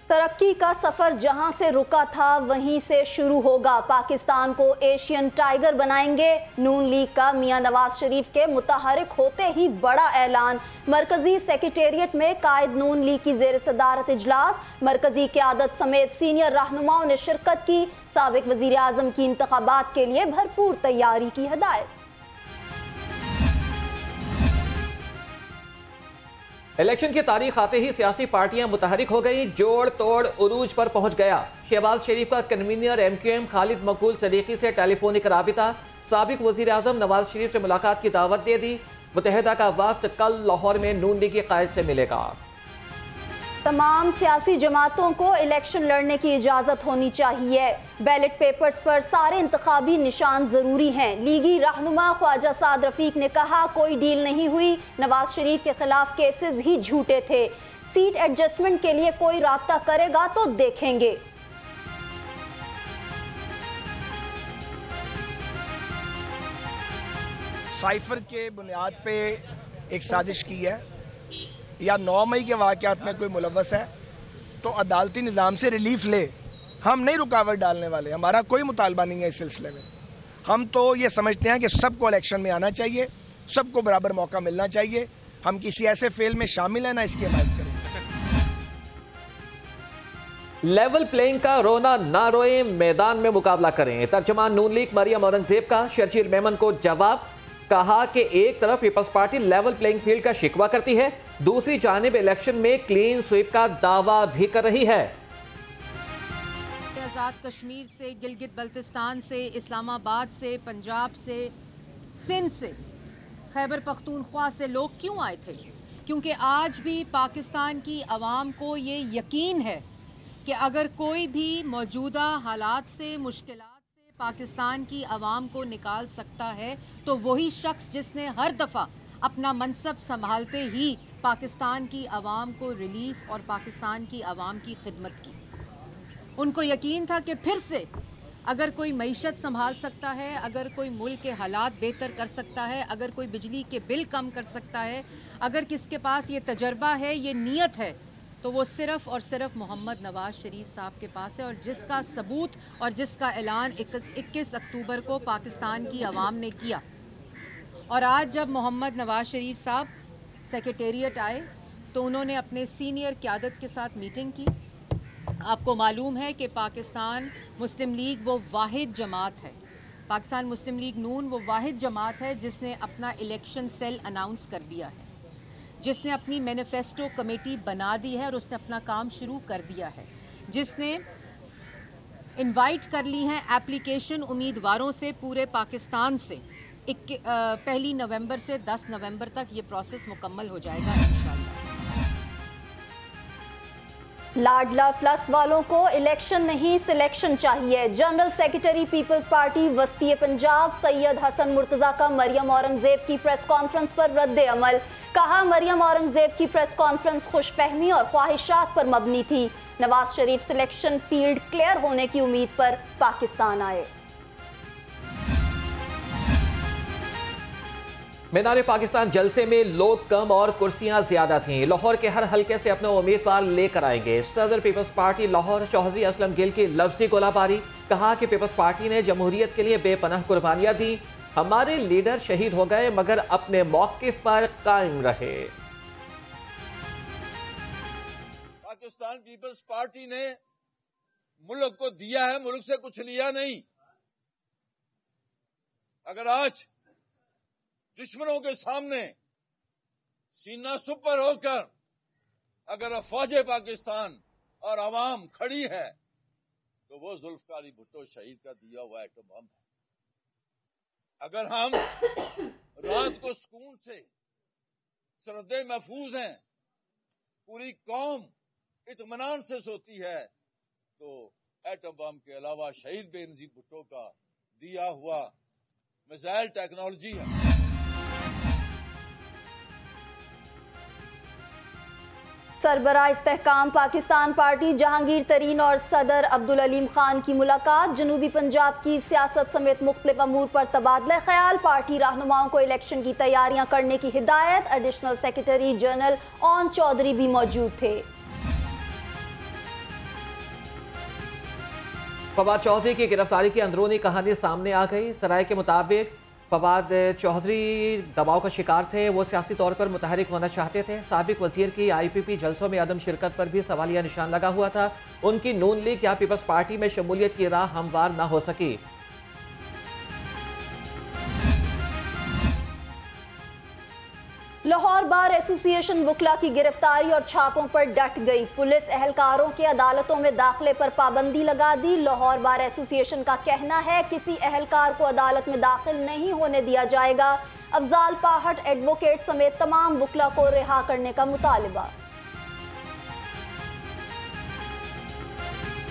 तरक्की का सफर जहां से रुका था वहीं से शुरू होगा। पाकिस्तान को एशियन टाइगर बनाएंगे। नून लीग का मियां नवाज शरीफ के मुतहरिक होते ही बड़ा ऐलान। मरकजी सेक्रेटेरिएट में कायद नून लीग की जेर सदारत इजलास। मरकजी क़यादत समेत सीनियर रहनुमाओं ने शिरकत की। साबिक वज़ीर आज़म की इंतखाबात के लिए भरपूर तैयारी की हिदायत। इलेक्शन की तारीख आते ही सियासी पार्टियां मुतहरिक हो गई। जोड़ तोड़ उरूज पर पहुंच गया। शहबाज शरीफ का कन्वीनर MQM खालिद मकबूल सदीकी से टेलीफोनिक राबिता। साबिक वज़ीर आज़म नवाज शरीफ से मुलाकात की दावत दे दी। मुत्तहिदा का वफ्द कल लाहौर में नून लीग के कायद से मिलेगा। तमाम सियासी जमातों को इलेक्शन लड़ने की इजाज़त होनी चाहिए। बैलेट पेपर्स पर सारे इंतखाबी निशान ज़रूरी हैं। लीगी रहनुमा ख्वाजा साद रफीक ने कहा कोई डील नहीं हुई। नवाज शरीफ के खिलाफ केसेस ही झूठे थे। सीट एडजस्टमेंट के लिए कोई राब्ता करेगा तो देखेंगे। साइफर के बुनियाद पे एक साजिश की है या 9 मई के वाक़यात में कोई मुलव्वस है तो अदालती निज़ाम से रिलीफ ले। हम नहीं रुकावट डालने वाले, हमारा कोई मुतालबा नहीं है इस सिलसिले में। हम तो ये समझते हैं कि सबको इलेक्शन में आना चाहिए, सबको बराबर मौका मिलना चाहिए। हम किसी ऐसे फेल में शामिल हैं ना इसकी हिमायत करें। लेवल प्लेइंग का रोना ना रोए, मैदान में मुकाबला करें। तर्जुमान नून लीग मरियम औरंगजेब का शर्जील मेमन को जवाब। कहा कि एक तरफ Peoples Party level playing field का शिकवा करती है, दूसरी जानिब इलेक्शन में क्लीन स्वीप का दावा भी कर रही है। आज़ाद कश्मीर से, गिलगित बल्तिस्तान से, इस्लामाबाद से, पंजाब से, सिंध से, खैबर पख्तूनख्वा से लोग क्यों आए थे? क्योंकि आज भी पाकिस्तान की आवाम को ये यकीन है कि अगर कोई भी मौजूदा हालात से, मुश्किलात से पाकिस्तान की आवाम को निकाल सकता है तो वही शख्स जिसने हर दफ़ा अपना मनसब संभालते ही पाकिस्तान की आवाम को रिलीफ और पाकिस्तान की आवाम की खिदमत की। उनको यकीन था कि फिर से अगर कोई मईशत संभाल सकता है, अगर कोई मुल्क के हालात बेहतर कर सकता है, अगर कोई बिजली के बिल कम कर सकता है, अगर किसके पास ये तजर्बा है, ये नीयत है, तो वो सिर्फ़ और सिर्फ मोहम्मद नवाज शरीफ साहब के पास है। और जिसका सबूत और जिसका ऐलान 21 अक्टूबर को पाकिस्तान की आवाम ने किया। और आज जब मोहम्मद नवाज शरीफ साहब सेक्रेटेरिएट आए तो उन्होंने अपने सीनियर क़यादत के साथ मीटिंग की। आपको मालूम है कि पाकिस्तान मुस्लिम लीग वो वाहिद जमात है, पाकिस्तान मुस्लिम लीग नून वो वाहिद जमात है जिसने अपना इलेक्शन सेल अनाउंस कर दिया है, जिसने अपनी मैनिफेस्टो कमेटी बना दी है और उसने अपना काम शुरू कर दिया है, जिसने इनवाइट कर ली हैं एप्लीकेशन उम्मीदवारों से पूरे पाकिस्तान से। 1 नवंबर से 10 नवंबर तक ये प्रोसेस मुकम्मल हो जाएगा इंशाअल्लाह। लाडला प्लस वालों को इलेक्शन नहीं सिलेक्शन चाहिए। जनरल सेक्रेटरी पीपल्स पार्टी वस्ती पंजाब सैयद हसन मुर्तज़ा का मरियम औरंगजेब की प्रेस कॉन्फ्रेंस पर रद्द अमल। कहा मरियम औरंगजेब की प्रेस कॉन्फ्रेंस खुशफहमी और ख्वाहिशात पर मबनी थी। Nawaz Sharif selection field clear होने की उम्मीद पर पाकिस्तान आए। मीनार पाकिस्तान जलसे में लोग कम और कुर्सियां ज्यादा थीं। लाहौर के हर हलके से अपने उम्मीदवार लेकर आएंगे। सदर पीपल्स पार्टी लाहौर चौधरी असलम गिल की लफ्जी गोलाबारी। कहा कि पीपल्स पार्टी ने जमहूरियत के लिए बेपनाह कुर्बानियां दी। हमारे लीडर शहीद हो गए मगर अपने मौकिफ पर कायम रहे। पाकिस्तान पीपल्स पार्टी ने मुल्क को दिया है, मुल्क से कुछ लिया नहीं। अगर आज दुश्मनों के सामने सीना सुपर होकर अगर फौजे पाकिस्तान और अवाम खड़ी है तो वो जुल्फकार अली भुट्टो शहीद का दिया हुआ एटम बम है। अगर हम रात को सुकून से सरहदें महफूज हैं, पूरी कौम इत्मीनान से सोती है, तो एटम बम के अलावा शहीद बेनजीर भुट्टो का दिया हुआ मिसाइल टेक्नोलॉजी है। सरबराह इस्तेहकाम पाकिस्तान पार्टी जहांगीर तरीन और सदर अब्दुल अलीम खान की मुलाकात। जनूबी पंजाब की सियासत समेत मुख्तलिफ अमूर पर तबादला ख्याल। पार्टी रहनुमाओं को इलेक्शन की तैयारियां करने की हिदायत। Additional secretary general Aun Chaudhry भी मौजूद थे। फवाद चौधरी की गिरफ्तारी की अंदरूनी कहानी सामने आ गई। सराय के मुताबिक फवाद चौधरी दबाव का शिकार थे। वो सियासी तौर पर मुतहरिक होना चाहते थे। साबिक वजीर की IPP जलसों में अदम शिरकत पर भी सवालिया निशान लगा हुआ था। उनकी नून लीग या पीपल्स पार्टी में शमूलियत की राह हमवार न हो सकी। लाहौर बार एसोसिएशन वुकला की गिरफ्तारी और छापों पर डट गई। पुलिस एहलकारों के अदालतों में दाखिले पर पाबंदी लगा दी। लाहौर बार एसोसिएशन का कहना है किसी एहलकार को अदालत में दाखिल नहीं होने दिया जाएगा। अफजाल पाहट एडवोकेट समेत तमाम वुकला को रिहा करने का मुतालिबा।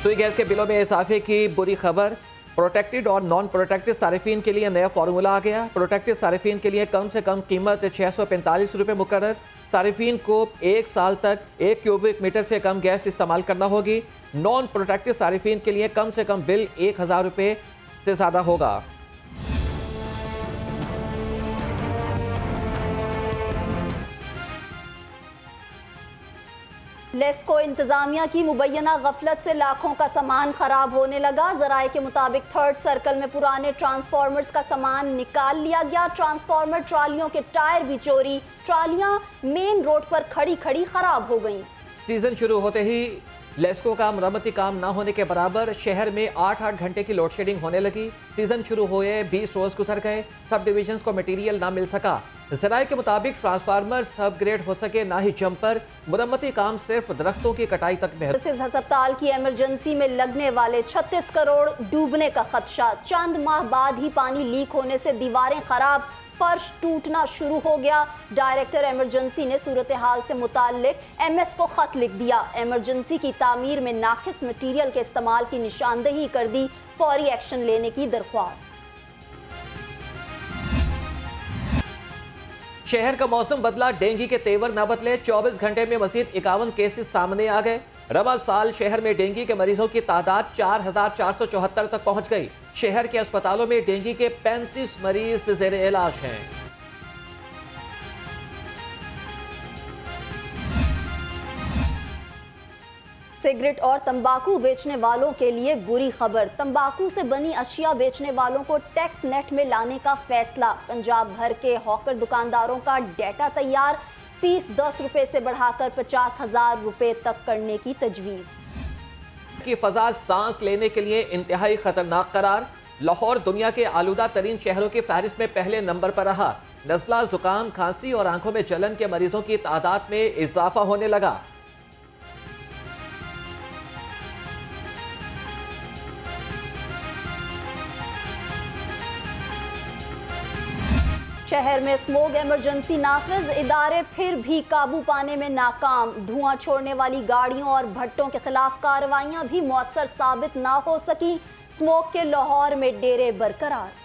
सुई गैस के बिलों में इजाफे की बुरी खबर। प्रोटेक्टेड और नॉन प्रोटेक्टेड सारिफीन के लिए नया फार्मूला आ गया। प्रोटेक्टेड सारिफीन के लिए कम से कम कीमत 645 रुपये मुकर्रर। सारिफीन को 1 साल तक 1 क्यूबिक मीटर से कम गैस इस्तेमाल करना होगी। नॉन प्रोटेक्टेड सारिफीन के लिए कम से कम बिल 1000 रुपये से ज़्यादा होगा। लेस्को इंतजामिया की मुबैना गफलत से लाखों का सामान खराब होने लगा। जराये के मुताबिक 3rd सर्कल में पुराने ट्रांसफार्मर्स का सामान निकाल लिया गया। ट्रांसफार्मर ट्रालियों के टायर भी चोरी। ट्रालियां मेन रोड पर खड़ी खड़ी खराब हो गईं। सीजन शुरू होते ही लेस्को का मरम्मती काम न होने के बराबर शहर में 8-8 घंटे की लोड शेडिंग होने लगी। सीजन शुरू हुए 20 रोज गुजर गए। सब डिविजन को मटेरियल ना मिल सका। जराये के मुताबिक ट्रांसफार्मर अपग्रेड हो सके ना ही जंपर। मुरम्मती काम सिर्फ दरख्तों की कटाई तक में। अस्पताल की इमरजेंसी में लगने वाले 36 करोड़ डूबने का खदशा। चंद माह बाद ही पानी लीक होने से दीवारें खराब, फर्श टूटना शुरू हो गया। डायरेक्टर इमरजेंसी ने सूरत हाल से मुताल्लिक MS को खत लिख दिया। इमरजेंसी की तामीर में नाकिस मटीरियल के इस्तेमाल की निशानदेही कर दी। फौरी एक्शन लेने की दरख्वास्त। शहर का मौसम बदला, डेंगू के तेवर न बदले। 24 घंटे में मजीद 51 केसेस सामने आ गए। रवा साल शहर में डेंगू के मरीजों की तादाद 4474 तक पहुंच गई। शहर के अस्पतालों में डेंगू के 35 मरीज ज़ेरे इलाज हैं। सिगरेट और तंबाकू बेचने वालों के लिए बुरी खबर। तंबाकू से बनी अशिया बेचने वालों को टैक्स नेट में लाने का फैसला। पंजाब भर के हॉकर दुकानदारों का डेटा तैयार। फीस 10 रुपए से बढ़ाकर 50,000 रुपए तक करने की तजवीज़। की फजा सांस लेने के लिए इंतहाई खतरनाक करार। लाहौर दुनिया के आलूदा तरीन शहरों की फहरिस्त में पहले नंबर पर रहा। नज़ला, जुकाम, खांसी और आंखों में जलन के मरीजों की तादाद में इजाफा होने लगा। शहर में स्मोक इमरजेंसी नाफिज। इदारे फिर भी काबू पाने में नाकाम। धुआं छोड़ने वाली गाड़ियों और भट्टों के खिलाफ कार्रवाइयां भी मौसर साबित ना हो सकी। स्मोक के लाहौर में डेरे बरकरार।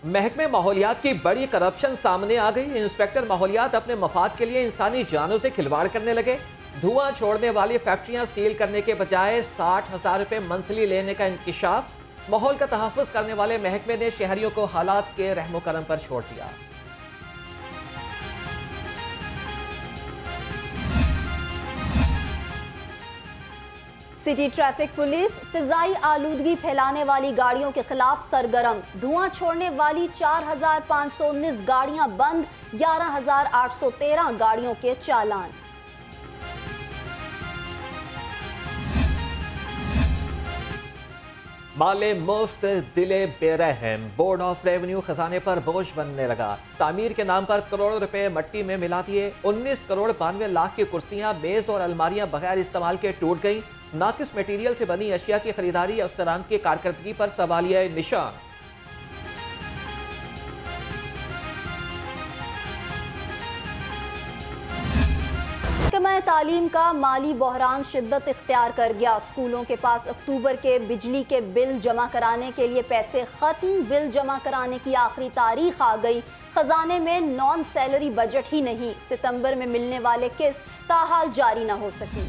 महकमे माहौलियात की बड़ी करप्शन सामने आ गई। इंस्पेक्टर माहौलियात अपने मफाद के लिए इंसानी जानों से खिलवाड़ करने लगे। धुआं छोड़ने वाली फैक्ट्रियां सील करने के बजाय 60,000 रुपए मंथली लेने का इंकिशाफ। माहौल का तहफ़्फ़ुज़ करने वाले महकमे ने शहरियों को हालात के रहमो करम पर छोड़ दिया। सिटी ट्रैफिक पुलिस फिजाई आलूदगी फैलाने वाली गाड़ियों के खिलाफ सरगर्म। धुआं छोड़ने वाली 4,519 गाड़ियां बंद, 11,813 गाड़ियों के चालान। माले मुफ्त, दिले बेरहम। बोर्ड ऑफ रेवेन्यू खजाने पर बोझ बनने लगा। तामीर के नाम पर करोड़ों रुपए मट्टी में मिला दिए। 19 करोड़ 92 लाख की कुर्सियां, मेज और अलमारियां बगैर इस्तेमाल के टूट गई। नाकिस मटेरियल से बनी अशिया की खरीदारी अफसरान की कारकर्दगी पर सवालिया निशान। महकमा तालीम का माली बहरान शिद्दत इख्तियार कर गया। स्कूलों के पास अक्टूबर के बिजली के बिल जमा कराने के लिए पैसे खत्म। बिल जमा कराने की आखिरी तारीख आ गई। खजाने में नॉन सैलरी बजट ही नहीं, सितंबर में मिलने वाले किस्त ताहाल जारी न हो सकी।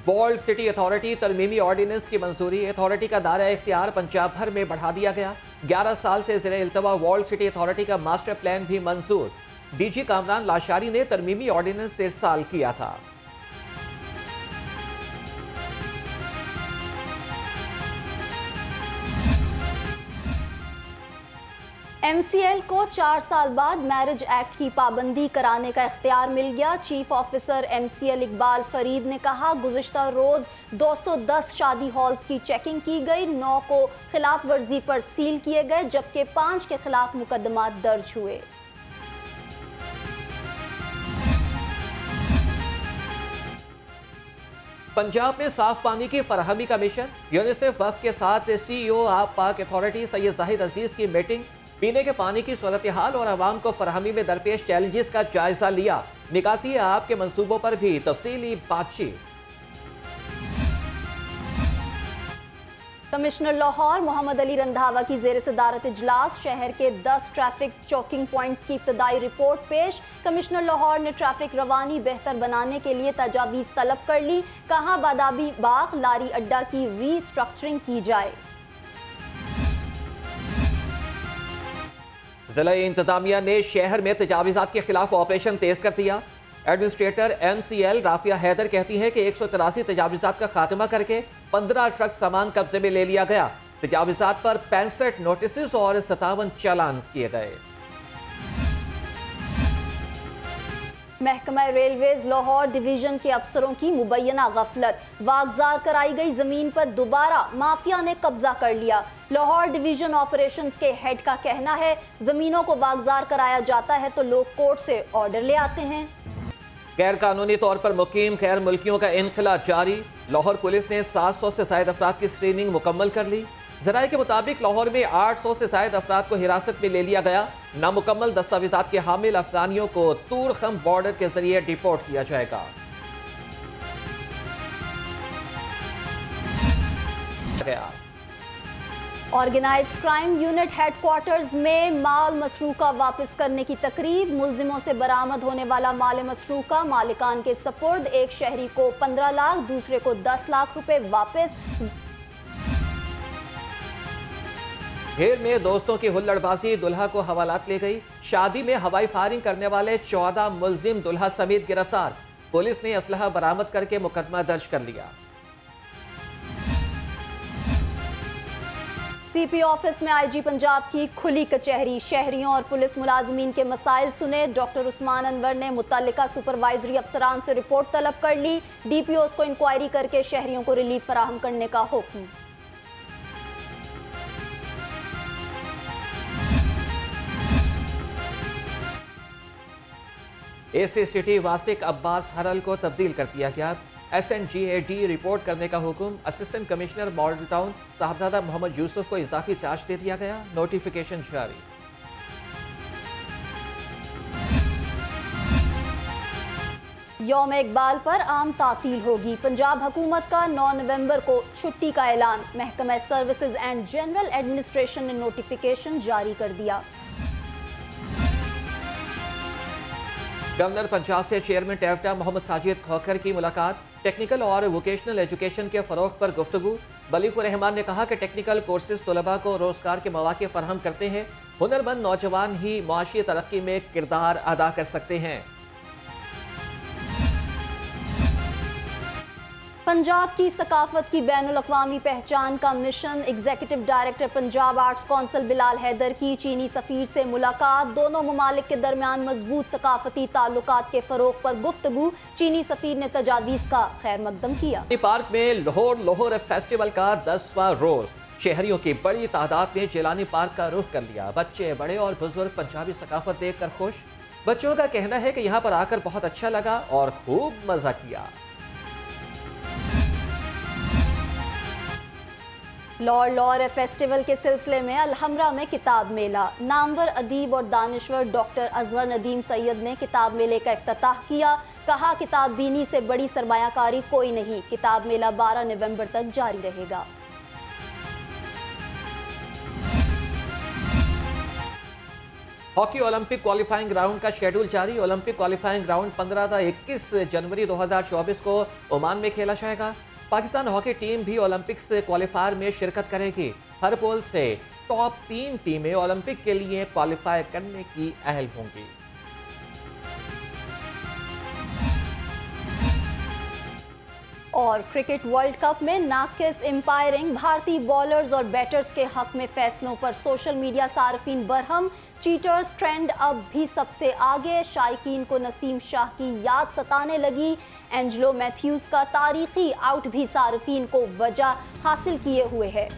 वर्ल्ड सिटी अथॉरिटी तरमीमी ऑर्डिनेंस की मंजूरी। अथॉरिटी का दायरा इख्तियार पंजाब भर में बढ़ा दिया गया। 11 साल से ज़ेरे इल्तवा वर्ल्ड सिटी अथॉरिटी का मास्टर प्लान भी मंजूर। डीजी कामरान लाशारी ने तरमीमी ऑर्डिनेंस इरसाल किया था। MCL को 4 साल बाद मैरिज एक्ट की पाबंदी कराने का इख्तियार मिल गया। Chief officer MCL Iqbal Farid ने कहा, गुज़िश्ता रोज 210 शादी हॉल्स की चेकिंग की गई, 9 को खिलाफ वर्जी पर सील किए गए, जबकि 5 के खिलाफ मुकदमा दर्ज हुए। पंजाब में साफ पानी की फराहमी का मिशन। यूनिसेफ वफ़ के साथ CEO आप पाक अथॉरिटी सैयद जाहिद अजीज की मीटिंग। पीने के पानी की सूरत हाल और आवाम को फराहमी में दरपेश चैलेंजेस का जायजा लिया। निकासी आपके मंसूबों पर भी तफसीली बातचीत। कमिश्नर लाहौर मोहम्मद अली रंधावा की जेर सदारत इजलास। शहर के 10 ट्रैफिक चौकिंग पॉइंट्स की इब्तदाई रिपोर्ट पेश। कमिश्नर लाहौर ने ट्रैफिक रवानी बेहतर बनाने के लिए तजावीज़ तलब कर ली। कहा, बादाबी बाग लारी अड्डा की रीस्ट्रक्चरिंग की जाए। जिला इंतजामिया ने शहर में तजावीज़ात के खिलाफ ऑपरेशन तेज कर दिया। एडमिनिस्ट्रेटर MCL राफिया हैदर कहती है कि 183 तजावीज़ात का खात्मा करके 15 ट्रक सामान कब्जे में ले लिया गया। तजावीज़ात पर 65 नोटिस और 57 चालान किए गए। महकमा रेलवेज लाहौर डिवीजन के अफसरों की मुबैना गफलत। वागजार कराई गई जमीन पर दोबारा माफिया ने कब्जा कर लिया। लाहौर डिवीजन ऑपरेशंस के हेड का कहना है, जमीनों को वागजार कराया जाता है तो लोग कोर्ट से ऑर्डर ले आते हैं। गैर कानूनी तौर पर मुकीम गैर मुल्कियों का इनखला जारी। लाहौर पुलिस ने 700 से ज्यादा अफराद की स्क्रीनिंग मुकम्मल कर ली। जराये के मुताबिक लाहौर में 800 से ज्यादा अफराद को हिरासत में ले लिया गया। नामुकम्मल दस्तावेजात के हामिल अफगानियों को तूरखम बॉर्डर के जरिए डिपोर्ट किया जाएगा। ऑर्गेनाइज्ड क्राइम यूनिट हेडक्वार्टर्स में माल मसरूका वापस करने की तकरीब। मुलजिमों से बरामद होने वाला माल मसरूका मालिकान के सपुर्द। एक शहरी को 15 लाख, दूसरे को 10 लाख रुपए वापस। घेर में दोस्तों की हुल्लड़बाजी, दुल्हा को हवालात ले गई। शादी में हवाई फायरिंग करने वाले 14 मुलजिम दुल्हा समेत गिरफ्तार। पुलिस ने असलहा बरामद करके मुकदमा दर्ज कर लिया। CP ऑफिस में IG पंजाब की खुली कचहरी। शहरियों और पुलिस मुलाजमीन के मसाइल सुने। डॉक्टर उस्मान अनवर ने मुतल्लिका सुपरवाइजरी अफसरान से रिपोर्ट तलब कर ली। DPOs को इंक्वायरी करके शहरियों को रिलीफ फराहम करने का हुक्म। AC सिटी वासिक अब्बास हरल को तब्दील कर दिया गया। SNGAD रिपोर्ट करने का हुक्म। Assistant commissioner model town Sahibzada Mohammad Yusuf को इजाफी चार्ज दे दिया गया। नोटिफिकेशन जारी। यौम इकबाल पर आम तातील होगी। पंजाब हुकूमत का 9 नवंबर को छुट्टी का ऐलान। महकमा सर्विसेज एंड जनरल एडमिनिस्ट्रेशन ने नोटिफिकेशन जारी कर दिया। गवर्नर पंजाब से चेयरमैन टैफटा मोहम्मद साजिद खोखर की मुलाकात। टेक्निकल और वोकेशनल एजुकेशन के फरोग पर गुफ्तगू। बलीकुर रहमान ने कहा कि टेक्निकल कोर्सेज तलबा को रोजगार के मौके फराहम करते हैं। हुनरमंद नौजवान ही मुआशी तरक्की में किरदार अदा कर सकते हैं। पंजाब की सकाफत की बैनुल-अक़वामी पहचान का मिशन। Executive director Punjab arts council Bilal Haider की चीनी सफीर से मुलाकात। दोनों ममालिक के दरमियान मजबूत सकाफती ताल्लुकात के फरोग पर गुफ्तगू। चीनी सफीर ने तजावीज़ का खैर मकदम किया। पार्क में लाहौर फेस्टिवल का 10वां रोज। शहरियों की बड़ी तादाद ने जिलानी पार्क का रुख कर लिया। बच्चे, बड़े और बुजुर्ग पंजाबी सकाफत देखकर खुश। बच्चों का कहना है कि यहाँ पर आकर बहुत अच्छा लगा और खूब मजा किया। लाहौर फेस्टिवल के सिलसिले में अलहमरा में किताब मेला। नामवर अदीब और दानिश्वर डॉक्टर अजगर नदीम सैयद ने किताब मेले का इफ्तिताह किया। कहा, किताब बीनी से बड़ी सरमायाकारी कोई नहीं। किताब मेला 12 नवंबर तक जारी रहेगा। हॉकी ओलंपिक क्वालिफाइंग राउंड का शेड्यूल जारी। ओलंपिक क्वालिफाइंग राउंड 15 से 21 जनवरी 2024 को ओमान में खेला जाएगा। पाकिस्तान हॉकी टीम भी ओलंपिक्स क्वालिफायर में शिरकत करेगी। हर पोल से टॉप 3 टीमें ओलंपिक के लिए क्वालिफाई करने की अहल होंगी। और क्रिकेट वर्ल्ड कप में नाकिस एम्पायरिंग, भारतीय बॉलर्स और बैटर्स के हक में फैसलों पर social media सार्फिन Barham. Cheaters trend अब भी सबसे आगे, शायकीन को नसीम शाह की याद सताने लगी। एंजेलो मैथ्यूज का तारीखी आउट भी सार्फिन को वजह हासिल किए हुए है।